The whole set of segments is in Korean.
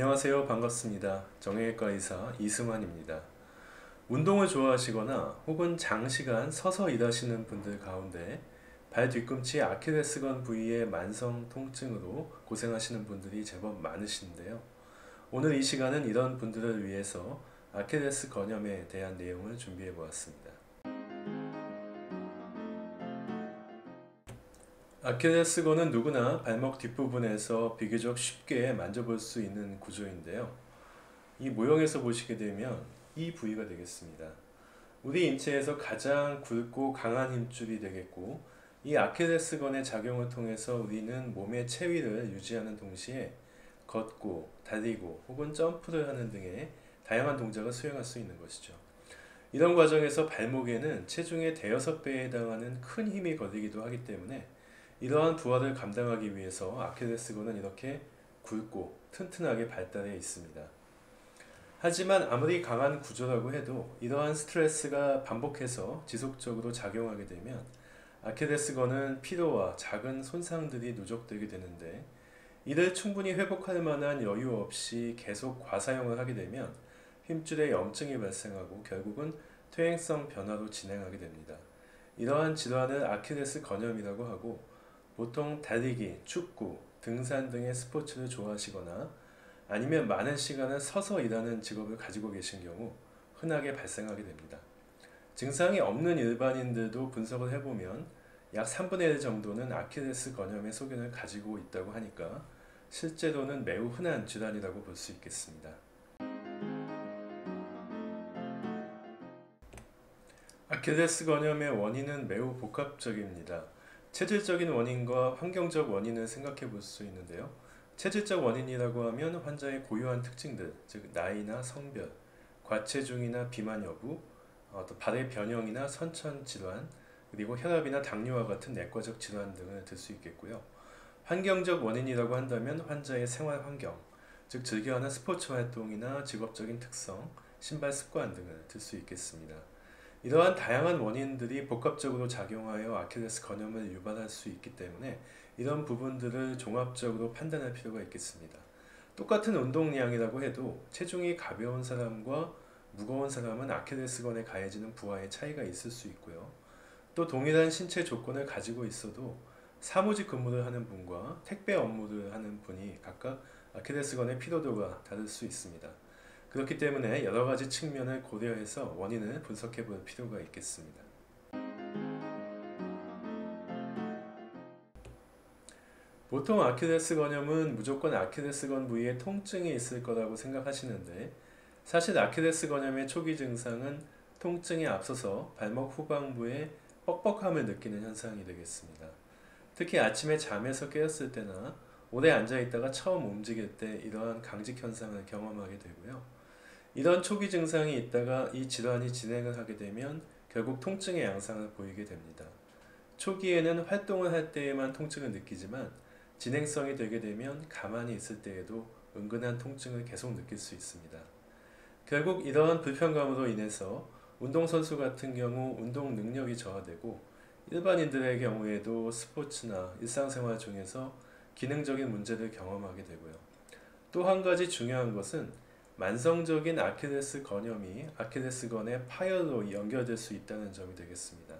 안녕하세요. 반갑습니다. 정형외과 의사 이승환입니다. 운동을 좋아하시거나 혹은 장시간 서서 일하시는 분들 가운데 발 뒤꿈치 아킬레스건 부위의 만성 통증으로 고생하시는 분들이 제법 많으신데요. 오늘 이 시간은 이런 분들을 위해서 아킬레스 건염에 대한 내용을 준비해 보았습니다. 아킬레스건은 누구나 발목 뒷부분에서 비교적 쉽게 만져볼 수 있는 구조인데요. 이 모형에서 보시게 되면 이 부위가 되겠습니다. 우리 인체에서 가장 굵고 강한 힘줄이 되겠고, 이 아킬레스건의 작용을 통해서 우리는 몸의 체위를 유지하는 동시에 걷고 달리고 혹은 점프를 하는 등의 다양한 동작을 수행할 수 있는 것이죠. 이런 과정에서 발목에는 체중의 대여섯 배에 해당하는 큰 힘이 걸리기도 하기 때문에 이러한 부하를 감당하기 위해서 아킬레스건은 이렇게 굵고 튼튼하게 발달해 있습니다. 하지만 아무리 강한 구조라고 해도 이러한 스트레스가 반복해서 지속적으로 작용하게 되면 아킬레스건은 피로와 작은 손상들이 누적되게 되는데, 이를 충분히 회복할 만한 여유 없이 계속 과사용을 하게 되면 힘줄에 염증이 발생하고 결국은 퇴행성 변화로 진행하게 됩니다. 이러한 질환을 아킬레스 건염이라고 하고, 보통 달리기, 축구, 등산 등의 스포츠를 좋아하시거나 아니면 많은 시간을 서서 일하는 직업을 가지고 계신 경우 흔하게 발생하게 됩니다. 증상이 없는 일반인들도 분석을 해보면 약 3분의 1 정도는 아킬레스 건염의 소견을 가지고 있다고 하니까 실제로는 매우 흔한 질환이라고 볼 수 있겠습니다. 아킬레스 건염의 원인은 매우 복합적입니다. 체질적인 원인과 환경적 원인을 생각해 볼 수 있는데요. 체질적 원인이라고 하면 환자의 고유한 특징들, 즉 나이나 성별, 과체중이나 비만 여부, 또 발의 변형이나 선천 질환, 그리고 혈압이나 당뇨와 같은 내과적 질환 등을 들 수 있겠고요. 환경적 원인이라고 한다면 환자의 생활 환경, 즉 즐겨하는 스포츠 활동이나 직업적인 특성, 신발 습관 등을 들 수 있겠습니다. 이러한 다양한 원인들이 복합적으로 작용하여 아킬레스 건염을 유발할 수 있기 때문에 이런 부분들을 종합적으로 판단할 필요가 있겠습니다. 똑같은 운동량이라고 해도 체중이 가벼운 사람과 무거운 사람은 아킬레스건에 가해지는 부하의 차이가 있을 수 있고요. 또 동일한 신체 조건을 가지고 있어도 사무직 근무를 하는 분과 택배 업무를 하는 분이 각각 아킬레스건의 피로도가 다를 수 있습니다. 그렇기 때문에 여러 가지 측면을 고려해서 원인을 분석해 볼 필요가 있겠습니다. 보통 아킬레스 건염은 무조건 아킬레스건 부위에 통증이 있을 거라고 생각하시는데, 사실 아킬레스 건염의 초기 증상은 통증에 앞서서 발목 후방부에 뻑뻑함을 느끼는 현상이 되겠습니다. 특히 아침에 잠에서 깨었을 때나 오래 앉아 있다가 처음 움직일 때 이러한 강직 현상을 경험하게 되고요. 이런 초기 증상이 있다가 이 질환이 진행을 하게 되면 결국 통증의 양상을 보이게 됩니다. 초기에는 활동을 할 때에만 통증을 느끼지만 진행성이 되게 되면 가만히 있을 때에도 은근한 통증을 계속 느낄 수 있습니다. 결국 이러한 불편감으로 인해서 운동선수 같은 경우 운동 능력이 저하되고, 일반인들의 경우에도 스포츠나 일상생활 중에서 기능적인 문제를 경험하게 되고요. 또 한 가지 중요한 것은 만성적인 아킬레스 건염이 아킬레스건의 파열로 연결될 수 있다는 점이 되겠습니다.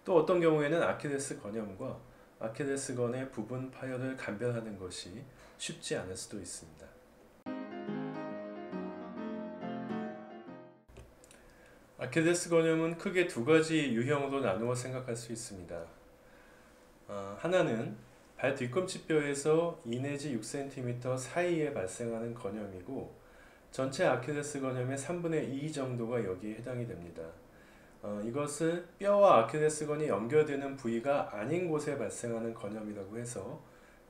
또 어떤 경우에는 아킬레스 건염과 아킬레스건의 부분 파열을 감별하는 것이 쉽지 않을 수도 있습니다. 아킬레스 건염은 크게 두 가지 유형으로 나누어 생각할 수 있습니다. 하나는 발 뒤꿈치뼈에서 2 내지 6cm 사이에 발생하는 건염이고, 전체 아킬레스 건염의 3분의 2 정도가 여기에 해당이 됩니다. 이것을 뼈와 아킬레스건이 연결되는 부위가 아닌 곳에 발생하는 건염이라고 해서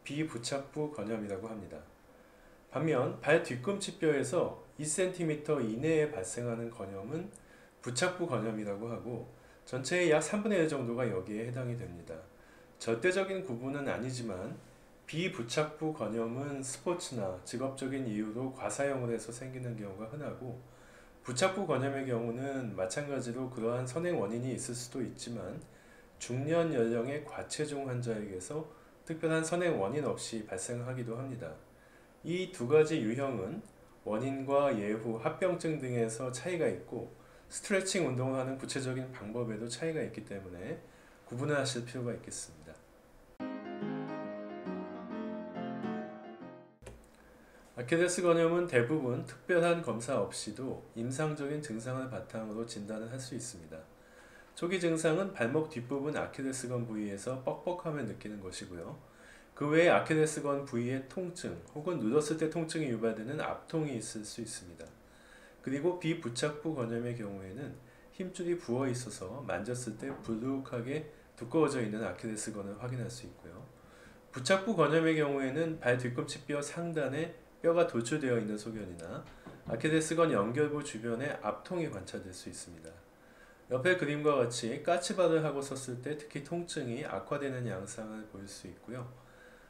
비부착부 건염이라고 합니다. 반면 발 뒤꿈치뼈에서 2cm 이내에 발생하는 건염은 부착부 건염이라고 하고, 전체의 약 3분의 1 정도가 여기에 해당이 됩니다. 절대적인 구분은 아니지만 비부착부 건염은 스포츠나 직업적인 이유로 과사용을 해서 생기는 경우가 흔하고, 부착부 건염의 경우는 마찬가지로 그러한 선행 원인이 있을 수도 있지만 중년 연령의 과체중 환자에게서 특별한 선행 원인 없이 발생하기도 합니다. 이 두 가지 유형은 원인과 예후, 합병증 등에서 차이가 있고 스트레칭 운동을 하는 구체적인 방법에도 차이가 있기 때문에 구분을 하실 필요가 있겠습니다. 아킬레스 건염은 대부분 특별한 검사 없이도 임상적인 증상을 바탕으로 진단을 할 수 있습니다. 초기 증상은 발목 뒷부분 아킬레스건 부위에서 뻑뻑함을 느끼는 것이고요. 그 외에 아킬레스건 부위의 통증 혹은 누웠을 때 통증이 유발되는 압통이 있을 수 있습니다. 그리고 비부착부 건염의 경우에는 힘줄이 부어 있어서 만졌을 때 불룩하게 두꺼워져 있는 아킬레스건을 확인할 수 있고요. 부착부 건염의 경우에는 발 뒤꿈치뼈 상단에 뼈가 돌출되어 있는 소견이나 아킬레스건 연결부 주변에 압통이 관찰될 수 있습니다. 옆의 그림과 같이 까치발을 하고 섰을 때 특히 통증이 악화되는 양상을 보일 수 있고요.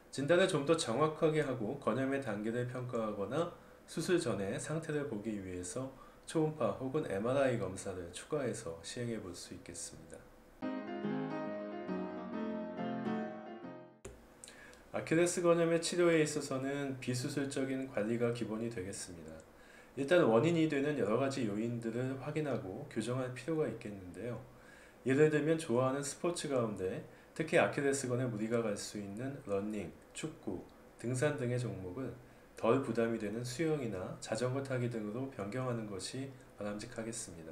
진단을 좀 더 정확하게 하고 건염의 단계를 평가하거나 수술 전에 상태를 보기 위해서 초음파 혹은 MRI 검사를 추가해서 시행해 볼 수 있겠습니다. 아킬레스 건염의 치료에 있어서는 비수술적인 관리가 기본이 되겠습니다. 일단 원인이 되는 여러 가지 요인들을 확인하고 교정할 필요가 있겠는데요. 예를 들면 좋아하는 스포츠 가운데 특히 아킬레스건에 무리가 갈 수 있는 러닝, 축구, 등산 등의 종목을 덜 부담이 되는 수영이나 자전거 타기 등으로 변경하는 것이 바람직하겠습니다.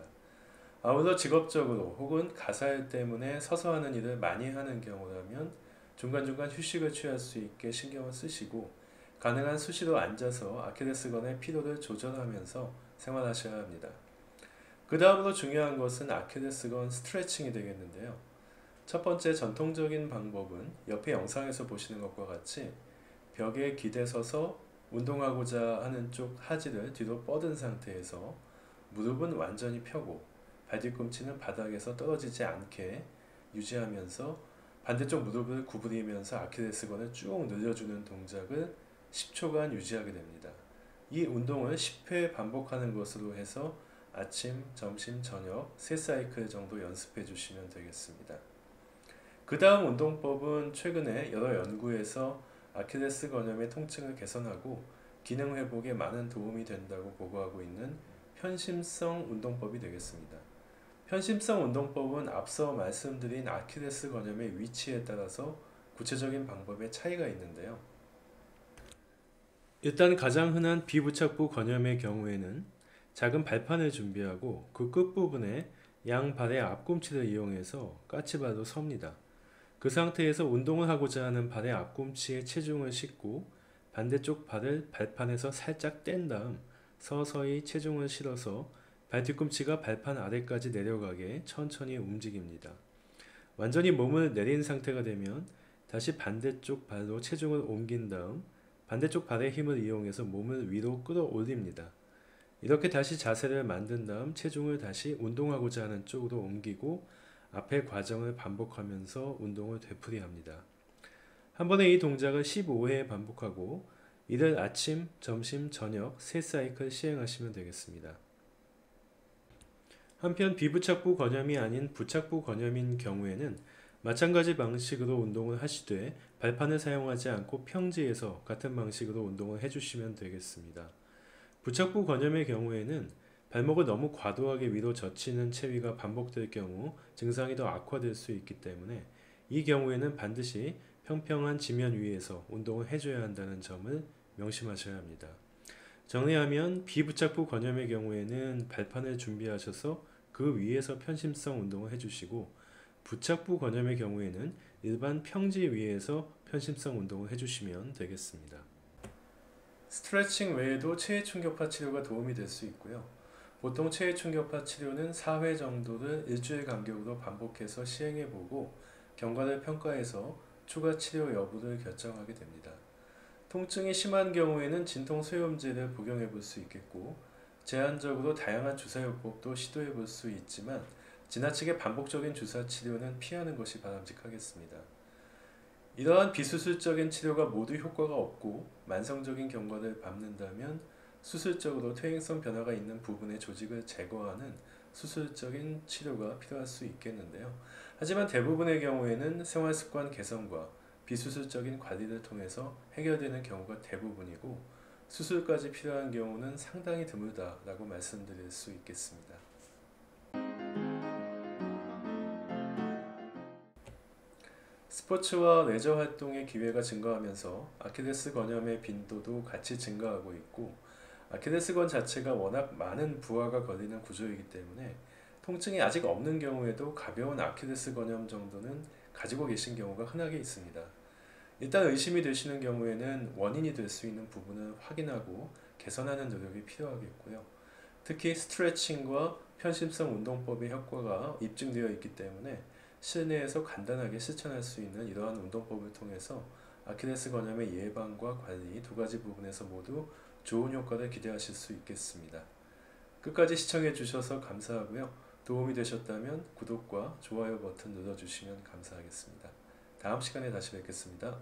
아울러 직업적으로 혹은 가사일 때문에 서서 하는 일을 많이 하는 경우라면 중간중간 휴식을 취할 수 있게 신경을 쓰시고 가능한 수시로 앉아서 아킬레스건의 피로를 조절하면서 생활하셔야 합니다. 그 다음으로 중요한 것은 아킬레스건 스트레칭이 되겠는데요. 첫 번째 전통적인 방법은 옆에 영상에서 보시는 것과 같이 벽에 기대 서서 운동하고자 하는 쪽 하지를 뒤로 뻗은 상태에서 무릎은 완전히 펴고 발뒤꿈치는 바닥에서 떨어지지 않게 유지하면서 반대쪽 무릎을 구부리면서 아킬레스건을 쭉 늘려주는 동작을 10초간 유지하게 됩니다. 이 운동을 10회 반복하는 것으로 해서 아침, 점심, 저녁 3사이클 정도 연습해 주시면 되겠습니다. 그 다음 운동법은 최근에 여러 연구에서 아킬레스 건염의 통증을 개선하고 기능 회복에 많은 도움이 된다고 보고하고 있는 편심성 운동법이 되겠습니다. 편심성 운동법은 앞서 말씀드린 아킬레스 건염의 위치에 따라서 구체적인 방법에 차이가 있는데요. 일단 가장 흔한 비부착부 건염의 경우에는 작은 발판을 준비하고 그 끝부분에 양 발의 앞꿈치를 이용해서 까치발로 섭니다. 그 상태에서 운동을 하고자 하는 발의 앞꿈치에 체중을 싣고 반대쪽 발을 발판에서 살짝 뗀 다음 서서히 체중을 실어서 발 뒤꿈치가 발판 아래까지 내려가게 천천히 움직입니다. 완전히 몸을 내린 상태가 되면 다시 반대쪽 발로 체중을 옮긴 다음 반대쪽 발의 힘을 이용해서 몸을 위로 끌어올립니다. 이렇게 다시 자세를 만든 다음 체중을 다시 운동하고자 하는 쪽으로 옮기고 앞의 과정을 반복하면서 운동을 되풀이합니다. 한 번에 이 동작을 15회 반복하고 이를 아침, 점심, 저녁 3사이클 시행하시면 되겠습니다. 한편 비부착부 건염이 아닌 부착부 건염인 경우에는 마찬가지 방식으로 운동을 하시되 발판을 사용하지 않고 평지에서 같은 방식으로 운동을 해주시면 되겠습니다. 부착부 건염의 경우에는 발목을 너무 과도하게 위로 젖히는 체위가 반복될 경우 증상이 더 악화될 수 있기 때문에 이 경우에는 반드시 평평한 지면 위에서 운동을 해줘야 한다는 점을 명심하셔야 합니다. 정리하면 비부착부 건염의 경우에는 발판을 준비하셔서 그 위에서 편심성 운동을 해주시고 부착부 건염의 경우에는 일반 평지 위에서 편심성 운동을 해주시면 되겠습니다. 스트레칭 외에도 체해 충격파 치료가 도움이 될 수 있고요. 보통 체해 충격파 치료는 4회 정도를 일주일 간격으로 반복해서 시행해보고 경과를 평가해서 추가 치료 여부를 결정하게 됩니다. 통증이 심한 경우에는 진통소염제를 복용해 볼 수 있겠고 제한적으로 다양한 주사요법도 시도해 볼 수 있지만 지나치게 반복적인 주사 치료는 피하는 것이 바람직하겠습니다. 이러한 비수술적인 치료가 모두 효과가 없고 만성적인 경과를 밟는다면 수술적으로 퇴행성 변화가 있는 부분의 조직을 제거하는 수술적인 치료가 필요할 수 있겠는데요. 하지만 대부분의 경우에는 생활습관 개선과 비수술적인 관리를 통해서 해결되는 경우가 대부분이고 수술까지 필요한 경우는 상당히 드물다라고 말씀드릴 수 있겠습니다. 스포츠와 레저 활동의 기회가 증가하면서 아킬레스 건염의 빈도도 같이 증가하고 있고, 아킬레스건 자체가 워낙 많은 부하가 걸리는 구조이기 때문에 통증이 아직 없는 경우에도 가벼운 아킬레스 건염 정도는 가지고 계신 경우가 흔하게 있습니다. 일단 의심이 되시는 경우에는 원인이 될 수 있는 부분을 확인하고 개선하는 노력이 필요하겠고요. 특히 스트레칭과 편심성 운동법의 효과가 입증되어 있기 때문에 실내에서 간단하게 실천할 수 있는 이러한 운동법을 통해서 아킬레스 건염의 예방과 관리 두 가지 부분에서 모두 좋은 효과를 기대하실 수 있겠습니다. 끝까지 시청해 주셔서 감사하고요. 도움이 되셨다면 구독과 좋아요 버튼 눌러주시면 감사하겠습니다. 다음 시간에 다시 뵙겠습니다.